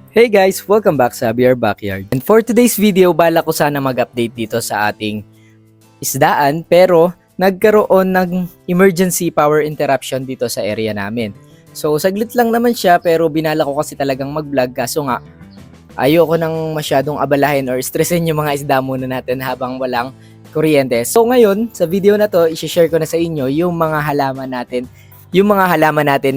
Hey guys! Welcome back sa BR Backyard. And for today's video, bala ko sana mag-update dito sa ating isdaan pero nagkaroon ng emergency power interruption dito sa area namin. So saglit lang naman siya pero binala ko kasi talagang mag-vlog kaso nga ayoko nang masyadong abalahin or stressin yung mga isda muna natin habang walang kuryente. So ngayon, sa video na to, i-share ko na sa inyo yung mga halaman natin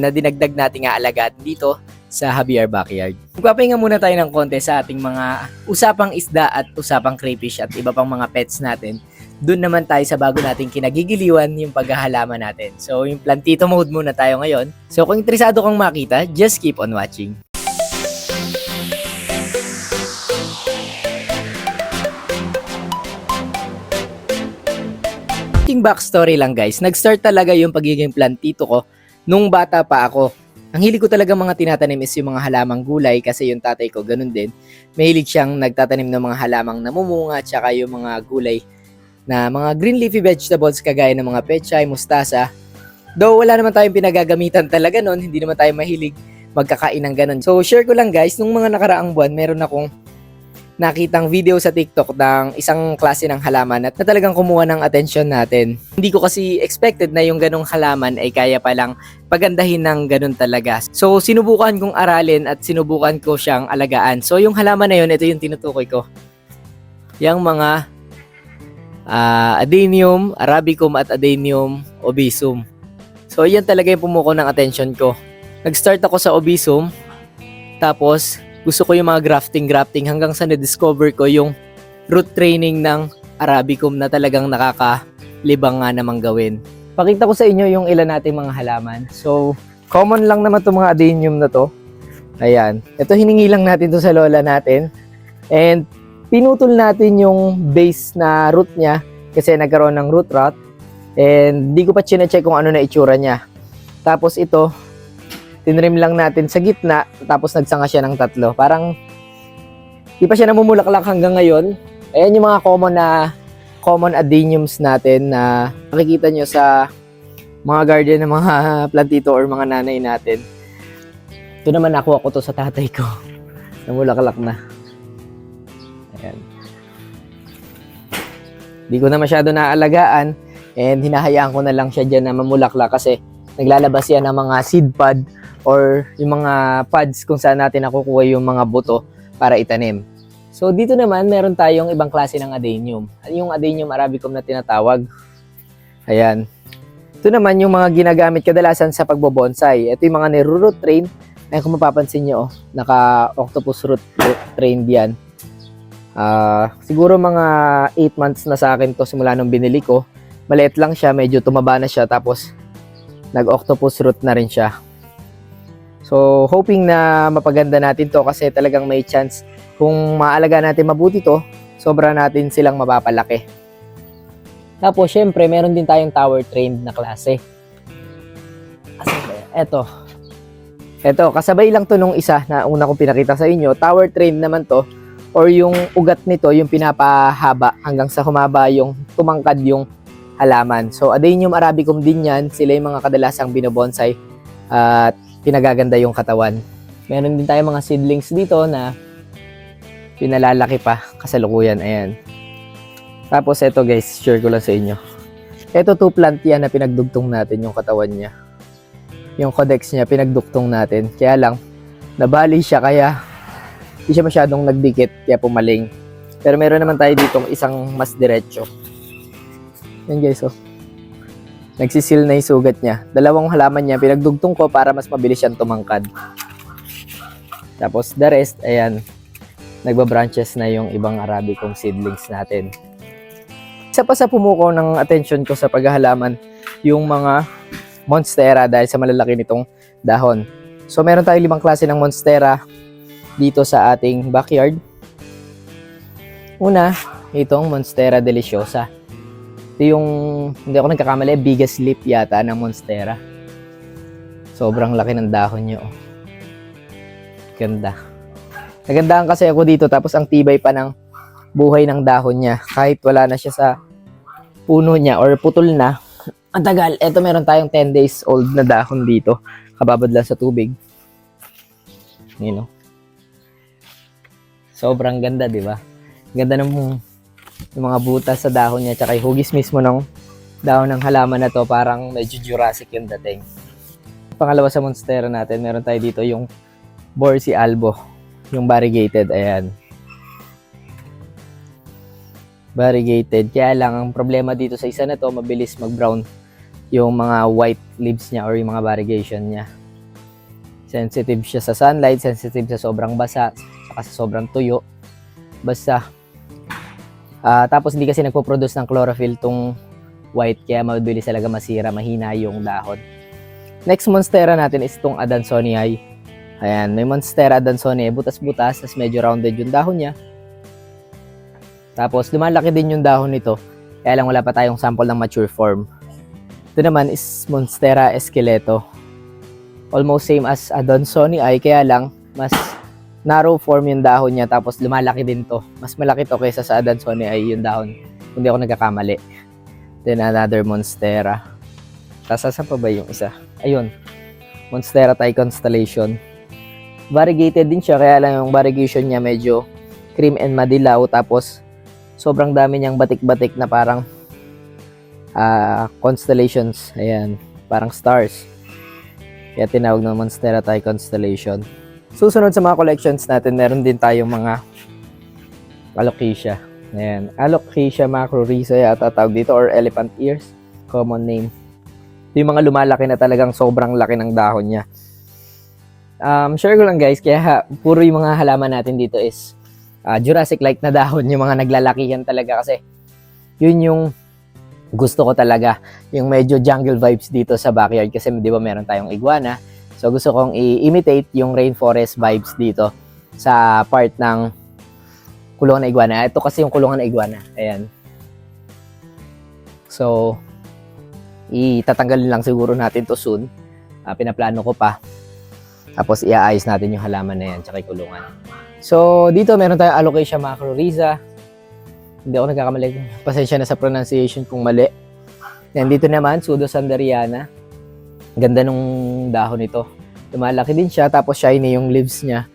na dinagdag nating aalagaan dito sa BR Backyard. Magpapahinga muna tayo ng konti sa ating mga usapang isda at usapang crayfish at iba pang mga pets natin. Doon naman tayo sa bago nating kinagigiliwan yung paghahalaman natin. So yung plantito mode muna tayo ngayon. So kung interesado kang makita, just keep on watching. Backstory lang guys, nag-start talaga yung pagiging plantito ko nung bata pa ako. Ang hilig ko talaga mga tinatanim is yung mga halamang gulay kasi yung tatay ko ganun din. Mahilig siyang nagtatanim ng mga halamang namumunga at saka yung mga gulay na mga green leafy vegetables kagaya ng mga pechay, mustasa. Though wala naman tayong pinagagamitan talaga nun, hindi naman tayo mahilig magkakain ng ganun. So share ko lang guys, nung mga nakaraang buwan meron akong nakitang video sa TikTok ng isang klase ng halaman at na talagang kumuha ng atensyon natin. Hindi ko kasi expected na yung ganong halaman ay kaya palang pagandahin ng ganon talaga. So sinubukan kong aralin at sinubukan ko siyang alagaan. So yung halaman na yun, ito yung tinutukoy ko. Yung mga Adenium arabicum at Adenium obesum. So yan talaga yung pumuko ng atensyon ko. Nag-start ako sa obesum, tapos gusto ko yung mga grafting hanggang sa na-discover ko yung root training ng arabicum na talagang nakakalibang nga namang gawin. Pakita ko sa inyo yung ilan nating mga halaman. So, common lang naman itong mga adenium na to. Ayan. Ito hiningi lang natin to sa lola natin. And pinutol natin yung base na root niya kasi nagkaroon ng root rot. And di ko pa chine-check kung ano na itsura niya. Tapos ito, tinrim lang natin sa gitna, tapos nagsanga siya ng tatlo. Parang, di pa siya namumulaklak hanggang ngayon. Ayan yung mga common adeniums natin na makikita nyo sa mga garden ng mga plantito or mga nanay natin. Ito naman nakuha ko to sa tatay ko. Namulaklak na. Ayan. Di ko na masyado naaalagaan and hinahayaan ko na lang siya dyan na mamulaklak kasi naglalabas yan ng mga seed pod or yung mga pods kung saan natin nakukuha yung mga buto para itanim. So dito naman meron tayong ibang klase ng adenium. Yung adenium arabicum na tinatawag. Ayan. Ito naman yung mga ginagamit kadalasan sa pagbobonsai. Ito yung mga niro-root train. Ay kung mapapansin nyo, naka-octopus root train diyan. Siguro mga 8 months na sa akin to simula nung binili ko. Maliit lang siya, medyo tumaba na siya tapos nag-octopus root na rin siya. So, hoping na mapaganda natin to kasi talagang may chance kung maalaga natin mabuti to, sobra natin silang mapapalaki. Tapos, syempre, meron din tayong tower trained na klase. Eto, kasabay lang to nung isa na una kong pinakita sa inyo. Tower trained naman to, or yung ugat nito, yung pinapahaba hanggang sa humaba yung tumangkad yung halaman. So, Adenium arabicum din yan. Sila yung mga kadalasang binobonsai at pinagaganda yung katawan. Meron din tayong mga seedlings dito na pinalalaki pa kasalukuyan. Ayan. Tapos ito guys, share ko lang sa inyo. Ito 2 plant yan na pinagdugtong natin yung katawan niya. Yung codex niya pinagdugtong natin. Kaya lang, nabali siya kaya hindi siya masyadong nagdikit kaya pumaling. Pero meron naman tayo ditong isang mas diretso. Yan guys, oh. Nagsisil na yung sugat niya. 2 halaman niya, pinagdugtong ko para mas mabilis siyang tumangkad. Tapos the rest, ayan, nagbabranches na yung ibang arabicum seedlings natin. Isa pa sa pumuko ng attention ko sa paghahalaman, yung mga monstera dahil sa malalaki nitong dahon. So meron tayong 5 klase ng monstera dito sa ating backyard. Una, itong monstera deliciosa. Ito yung, hindi ako nagkakamali, biggest leaf yata ng monstera. Sobrang laki ng dahon niya. Oh. Ganda. Nagandahan kasi ako dito tapos ang tibay pa ng buhay ng dahon niya. Kahit wala na siya sa puno niya or putol na. Ang tagal. Ito meron tayong 10 days old na dahon dito. Kababad lang sa tubig. You know. Sobrang ganda, di ba? Ganda ng yung mga butas sa dahon niya, tsaka yung hugis mismo ng dahon ng halaman na to, parang medyo Jurassic yung dating. Pangalawa sa monstera natin, meron tayo dito yung Borsi albo, yung variegated, ayan. Variegated, kaya lang ang problema dito sa isa na to, mabilis mag-brown yung mga white leaves niya or yung mga variegation niya. Sensitive siya sa sunlight, sensitive sa sobrang basa, saka sa sobrang tuyo. Basta. Tapos hindi kasi nagpo-produce ng chlorophyll tong white, kaya mabilis talaga masira, mahina yung dahon. Next monstera natin is itong Adansonii. Ayan, may monstera Adansonii, butas-butas, tas medyo rounded yung dahon niya. Tapos lumalaki din yung dahon nito, kaya lang wala pa tayong sample ng mature form. Ito naman is Monstera esqueleto. Almost same as Adansonii, kaya lang mas narrow form yung dahon niya, tapos lumalaki din to. Mas malaki to kaysa sa Adansonii yung dahon, kung di ako nagkakamali. Then another monstera. Tapos saan pa ba yung isa? Ayun, Monstera Thai Constellation. Variegated din siya, kaya lang yung variegation niya medyo cream and madilaw, tapos sobrang dami niyang batik-batik na parang constellations. Ayan, parang stars. Kaya tinawag ng Monstera Thai Constellation. Susunod sa mga collections natin, meron din tayong mga Alocasia. Ayan, Alocasia macrorhiza yata tawag dito, or elephant ears, common name. Ito yung mga lumalaki na talagang sobrang laki ng dahon niya. Share ko lang guys, kaya puro yung mga halaman natin dito is Jurassic-like na dahon, yung mga naglalakihan talaga, kasi yun yung gusto ko talaga, yung medyo jungle vibes dito sa backyard, kasi di ba meron tayong iguana, so gusto kong i-imitate yung rainforest vibes dito sa part ng kulungan na iguana. Ito kasi yung kulungan na iguana, ayan. So itatanggalin lang siguro natin to soon, pinaplano ko pa, tapos iaayos natin yung halaman na yan tsaka yung kulungan. So dito meron tayong Alocasia macrorhiza. Hindi ako nagkakamali, pasensya na sa pronunciation kung mali. Yan, dito naman Pseudosanderiana. Ganda nung dahon nito, lumalaki din siya, tapos shiny yung leaves niya.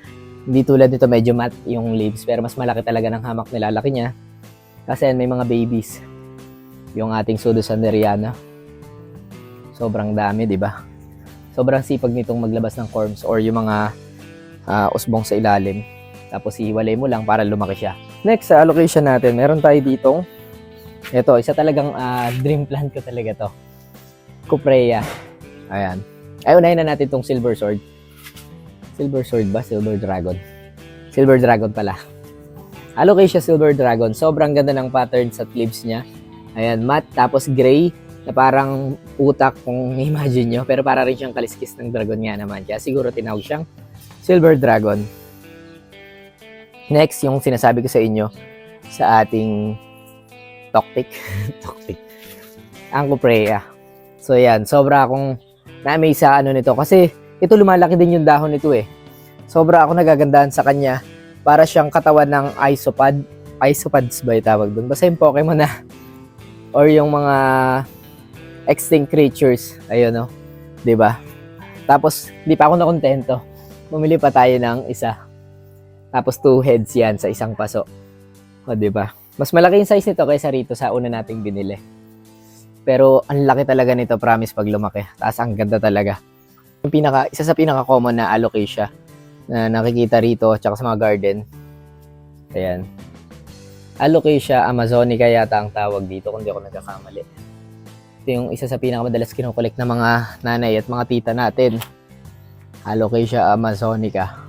Hindi tulad nito, medyo matte yung leaves, pero mas malaki talaga ng hamak nilalaki niya, kasi may mga babies yung ating Pseudosanderiana. Sobrang dami, di ba? Sobrang sipag nitong maglabas ng corms or yung mga usbong sa ilalim. Tapos ihiwalay mo lang para lumaki siya. Next, sa allocation natin, meron tayo ditong, ito, isa talagang dream plant ko talaga to. Cuprea. Ayan. Ay, unahin na natin tong silver sword. Silver sword ba? Silver dragon. Silver dragon pala. Alocasia silver dragon. Sobrang ganda ng patterns at leaves niya. Ayan, matte, tapos gray, na parang utak kung imagine nyo, pero para rin siyang kaliskis ng dragon nga naman. Kaya siguro tinawag siyang silver dragon. Next, yung sinasabi ko sa inyo sa ating toktik. Toktik. Ang Cuprea. So yan, sobra akong na-amaze sa ano nito, kasi ito lumalaki din yung dahon nito eh. Sobra ako nagagandahan sa kanya. Para siyang katawan ng isopod. Isopods ba yung tawag doon? Basta yung Pokemon na or yung mga extinct creatures, ayun no, 'di ba? Tapos di pa ako nakontento. Bumili pa tayo ng isa. Tapos 2 heads 'yan sa isang paso. O 'di ba? Mas malaki yung size nito kaysa rito sa una nating binili. Pero ang laki talaga nito, promise, pag lumaki. Taas, ang ganda talaga. Yung isa sa pinaka common na Alocasia na nakikita rito at sa mga garden. Ayan. Alocasia amazonica yata ang tawag dito, kung di ako nagkakamali. Ito yung isa sa pinakamadalas kinukulik ng mga nanay at mga tita natin. Alocasia amazonica.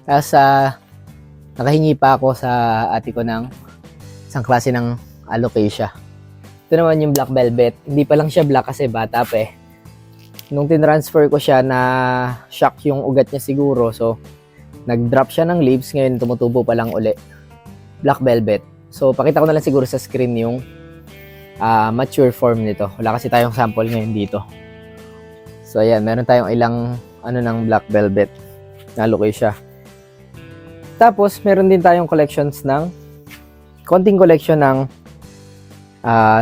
Kasi nakahingi pa ako sa ate ko ng isang klase ng Alocasia. Ito naman yung black velvet. Hindi pa lang siya black kasi bata pa eh. Nung tinransfer ko siya, na shock yung ugat niya siguro. So, nag-drop siya ng leaves. Ngayon, tumutubo pa lang uli. Black velvet. So, pakita ko na lang siguro sa screen yung mature form nito. Wala kasi tayong sample ngayon dito. So, ayan. Meron tayong ilang ng black velvet na Alocasia. Tapos, meron din tayong collections ng konting collection ng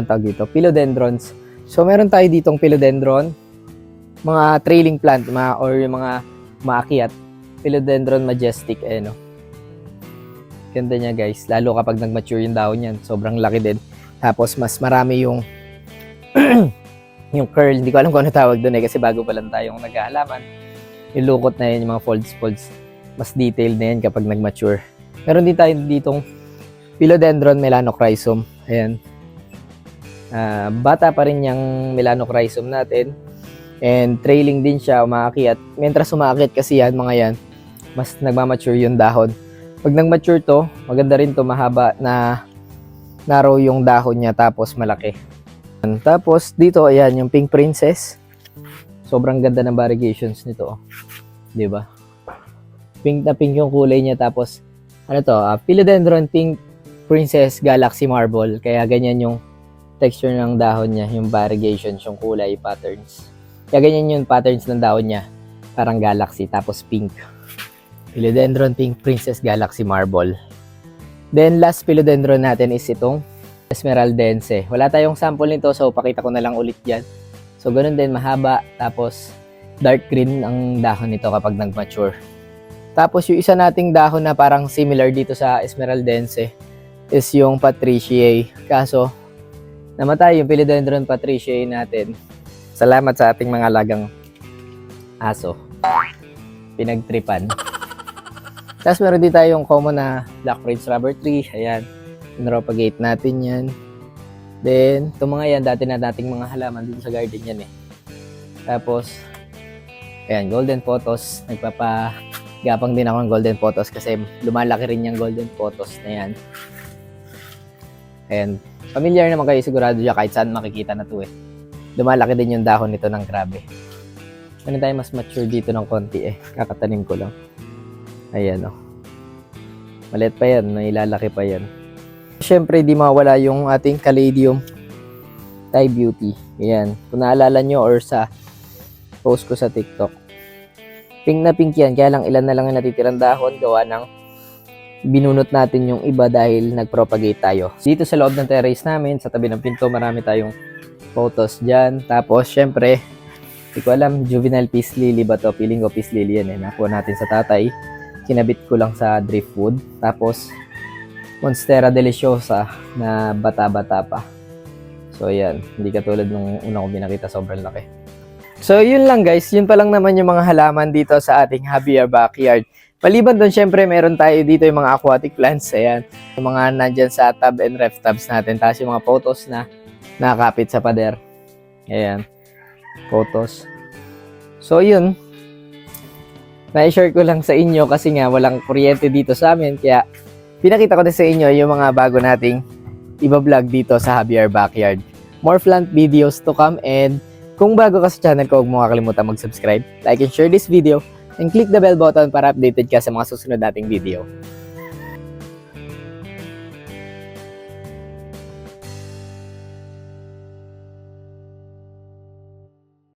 tawag dito, philodendrons. So, meron tayo ditong philodendron, mga trailing plant, or yung mga maakyat. Philodendron majestic, no? Ganda niya guys, lalo kapag nag-mature yung dahon niyan, sobrang laki din. Tapos mas marami yung yung curl, hindi ko alam kung ano tawag doon kasi bago pa lang tayong nag-aalaman. Yung lukot na yan, yung mga folds, mas detailed na yan kapag nag-mature. Meron din tayo ditong Philodendron melanocrysum. Ayan. Bata pa rin yung melanocrysum natin. And trailing din siya, umaakyat. Mientras umaakyat kasi yan, mga yan, mas nagmamature yung dahon. Pag nag-mature to, maganda rin to, mahaba na narrow yung dahon niya tapos malaki. Tapos dito, ayan, yung Pink Princess. Sobrang ganda ng variegations nito. 'Di ba? Pink na pink yung kulay niya tapos ano to, Philodendron Pink Princess Galaxy Marble. Kaya ganyan yung texture ng dahon niya, yung variegations, yung kulay, patterns. Kaya ganyan yung patterns ng dahon niya. Parang galaxy tapos pink. Philodendron Pink Princess Galaxy Marble. Then last philodendron natin is itong Esmeraldense. Wala tayong sample nito so pakita ko na lang ulit yan. So ganun din, mahaba tapos dark green ang dahon nito kapag nag-mature. Tapos yung isa nating dahon na parang similar dito sa Esmeraldense is yung Patriciae. Kaso namatay yung Philodendron Patriciae natin. Salamat sa ating mga alagang aso. Pinagtripan. Tapos meron din tayong common na Black Prince Rubber Tree. Ayan. Propagate natin yan. Then, itong mga yan, dati na dating mga halaman dito sa garden yan eh. Tapos, ayan, Golden Photos. Nagpapagapang din ako ng Golden Photos kasi lumalaki rin yung Golden Photos na yan. Ayan. Familiar naman kayo sigurado dyan kahit saan makikita na to eh. Lumalaki din yung dahon nito ng grabe. Ano tayo mas mature dito ng konti eh. Kakatanim ko lang. Ayan o. Maliit pa yan. Nailalaki pa yan. Siyempre, di mawala yung ating Caladium Thai Beauty. Ayan. Kung naalala nyo or sa post ko sa TikTok. Pink na pink yan. Kaya lang ilan na lang yung natitirang dahon. Gawa ng binunot natin yung iba dahil nag-propagate tayo. Dito sa loob ng terrace namin, sa tabi ng pinto, marami tayong photos dyan. Tapos, syempre, hindi ko alam, juvenile peace lily ba to? Feeling ko peace lily yan eh. Nakuha natin sa tatay. Kinabit ko lang sa driftwood. Tapos, Monstera Deliciosa na bata-bata pa. So, ayan. Hindi katulad nung una ko binakita, sobrang laki. So, yun lang guys. Yun pa lang naman yung mga halaman dito sa ating Javier Backyard. Maliban doon, syempre, meron tayo dito yung mga aquatic plants. Ayan. Yung mga nandyan sa tub and ref tubs natin. Tapos yung mga photos na nakakapit sa pader. Ayan. Photos. So, yun. Na-share ko lang sa inyo kasi nga walang kuryente dito sa amin. Kaya, pinakita ko na sa inyo yung mga bago nating iba-vlog dito sa Javier Backyard. More plant videos to come and kung bago ka sa channel ko, huwag mo kakalimutan mag-subscribe, like and share this video, and click the bell button para updated ka sa mga susunod nating video.